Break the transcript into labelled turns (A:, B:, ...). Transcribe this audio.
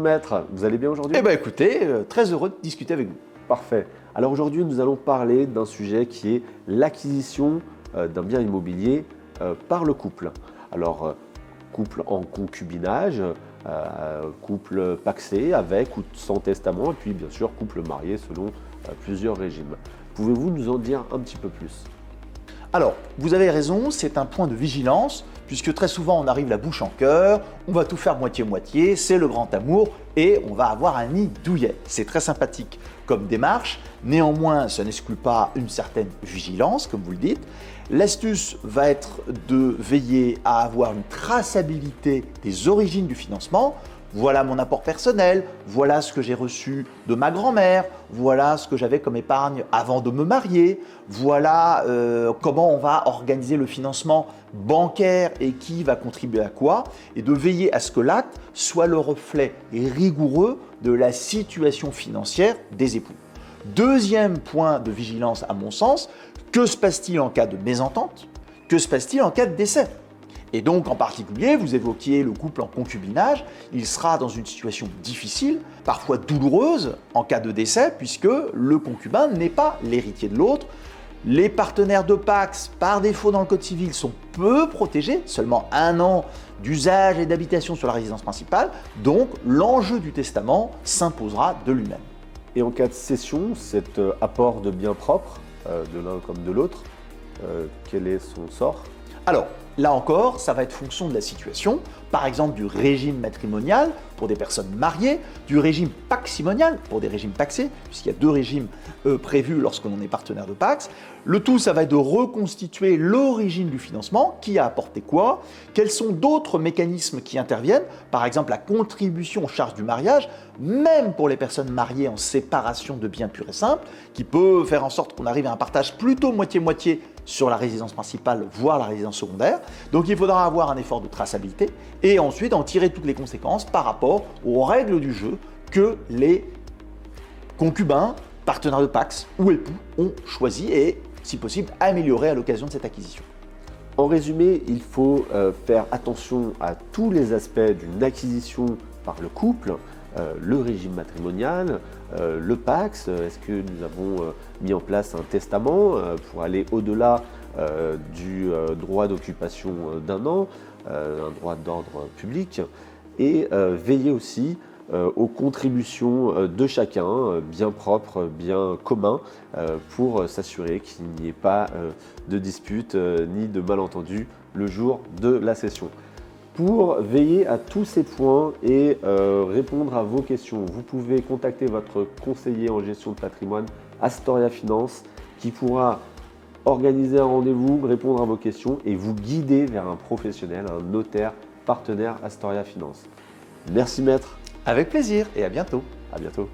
A: maître, vous allez bien aujourd'hui?
B: Eh bien écoutez, très heureux de discuter avec vous.
A: Parfait. Alors aujourd'hui, nous allons parler d'un sujet qui est l'acquisition d'un bien immobilier par le couple. Alors, couple en concubinage, couple pacsé avec ou sans testament, et puis bien sûr couple marié selon plusieurs régimes. Pouvez-vous nous en dire un petit peu plus?
B: Alors, vous avez raison, c'est un point de vigilance, puisque très souvent on arrive la bouche en cœur, on va tout faire moitié-moitié, c'est le grand amour, et on va avoir un nid douillet. C'est très sympathique comme démarche, néanmoins ça n'exclut pas une certaine vigilance, comme vous le dites. L'astuce va être de veiller à avoir une traçabilité des origines du financement. Voilà mon apport personnel, voilà ce que j'ai reçu de ma grand-mère, voilà ce que j'avais comme épargne avant de me marier, voilà comment on va organiser le financement bancaire et qui va contribuer à quoi, et de veiller à ce que l'acte soit le reflet rigoureux de la situation financière des époux. Deuxième point de vigilance à mon sens, que se passe-t-il en cas de mésentente? Que se passe-t-il en cas de décès? Et donc en particulier, vous évoquiez le couple en concubinage, il sera dans une situation difficile, parfois douloureuse en cas de décès, puisque le concubin n'est pas l'héritier de l'autre. Les partenaires de Pacs, par défaut dans le Code civil, sont peu protégés, seulement 1 an d'usage et d'habitation sur la résidence principale, donc l'enjeu du testament s'imposera de lui-même.
A: Et en cas de cession, cet apport de biens propres, de l'un comme de l'autre, quel est son sort?
B: Alors, là encore, ça va être fonction de la situation, par exemple du régime matrimonial pour des personnes mariées, du régime paximonial pour des régimes pacsés, puisqu'il y a 2 régimes prévus lorsque l'on est partenaire de Pacs. Le tout, ça va être de reconstituer l'origine du financement, qui a apporté quoi, quels sont d'autres mécanismes qui interviennent, par exemple la contribution aux charges du mariage, même pour les personnes mariées en séparation de biens purs et simples, qui peut faire en sorte qu'on arrive à un partage plutôt moitié-moitié sur la résidence principale, voire la résidence secondaire. Donc il faudra avoir un effort de traçabilité et ensuite en tirer toutes les conséquences par rapport aux règles du jeu que les concubins, partenaires de Pacs ou époux ont choisi et, si possible, améliorer à l'occasion de cette acquisition.
A: En résumé, il faut faire attention à tous les aspects d'une acquisition par le couple, le régime matrimonial, le Pacs, est-ce que nous avons mis en place un testament pour aller au-delà du droit d'occupation d'1 an, un droit d'ordre public, et veiller aussi aux contributions de chacun, bien propres, bien communs, pour s'assurer qu'il n'y ait pas de dispute ni de malentendus le jour de la cession. Pour veiller à tous ces points et répondre à vos questions, vous pouvez contacter votre conseiller en gestion de patrimoine Astoria Finance qui pourra organiser un rendez-vous, répondre à vos questions et vous guider vers un professionnel, un notaire partenaire Astoria Finance. Merci maître.
B: Avec plaisir et à bientôt.
A: À bientôt.